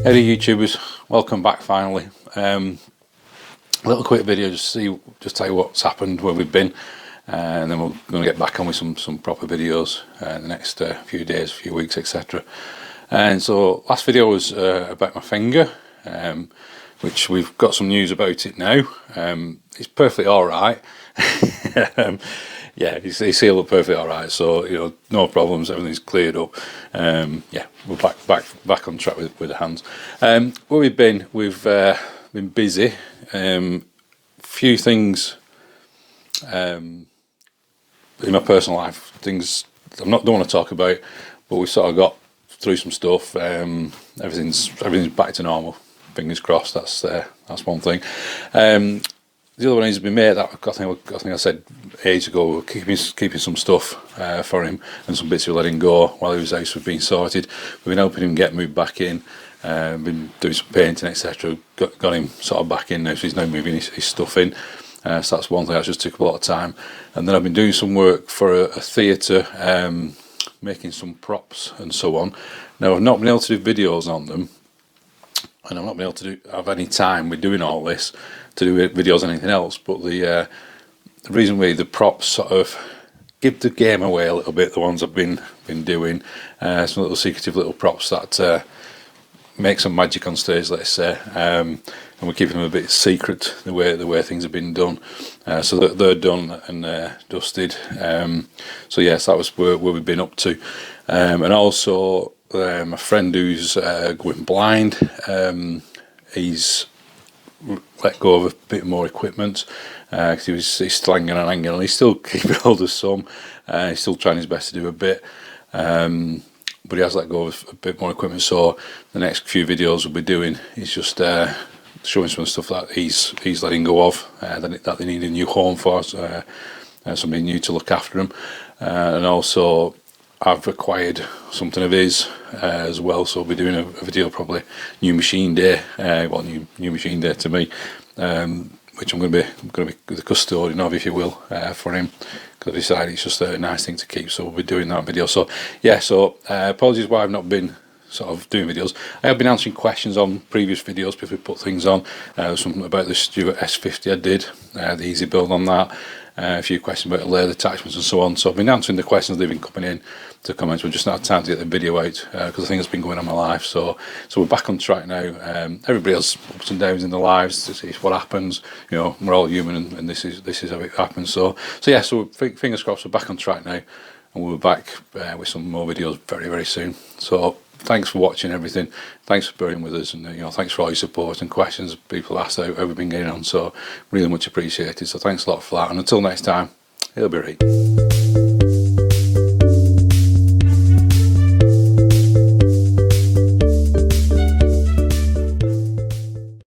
Hey YouTubers, welcome back finally. A little quick video just tell you what's happened, where we've been, and then we're going to get back on with some proper videos in the next few days, few weeks, etc. And so last video was about my finger, which we've got some news about it now. It's perfectly alright. Yeah, he's healed up perfectly alright, so you know, no problems, everything's cleared up. Yeah, we're back on track with the hands. Where we've been busy. Few things in my personal life, things don't want to talk about, but we sort of got through some stuff. Everything's back to normal. Fingers crossed. That's one thing. The other one is my mate that I think I said ages ago, we're keeping some stuff for him, and some bits we're letting go while his house was being sorted. We've been helping him get moved back in, been doing some painting, etc. Got him sort of back in now, so he's now moving his stuff in. So that's one thing that just took a lot of time. And then I've been doing some work for a theatre, making some props and so on. Now I've not been able to do videos on them, and I've not been able to have any time with doing all this to do videos on anything else. But the reason why the props sort of give the game away a little bit, the ones I've been doing, some little secretive little props that make some magic on stage, let's say, and we're keeping them a bit secret, the way things have been done, so that they're done and dusted. So yes, that was where we've been up to, and also my friend who's going blind, he's let go of a bit more equipment, because he's still hanging and he's still keeping hold of some, he's still trying his best to do a bit, but he has let go of a bit more equipment. So the next few videos we'll be doing is just showing some stuff that he's letting go of, that they need a new home for, somebody new to look after him, and also I've acquired something of his as well, so we'll be doing a video, probably new machine day, well, new machine day to me, which I'm going to be the custodian of, if you will, for him, because I decided it's just a nice thing to keep. So we'll be doing that video. So yeah, so apologies why I've not been sort of doing videos. I have been answering questions on previous videos, people put things on, something about the Stuart S50 I did, the easy build on that, a few questions about layer attachments and so on. So I've been answering the questions they've been coming in to comments. We've just not had time to get the video out, because I think it's been going on in my life. So we're back on track now. Everybody has ups and downs in their lives. This is what happens. You know, we're all human, and this is how it happens. So yeah. So fingers crossed, we're back on track now, and we'll be back with some more videos very, very soon. So thanks for watching everything. Thanks for bearing with us, and you know, thanks for all your support and questions people asked how we've been getting on. So really much appreciated. So thanks a lot for that. And until next time, it'll be right.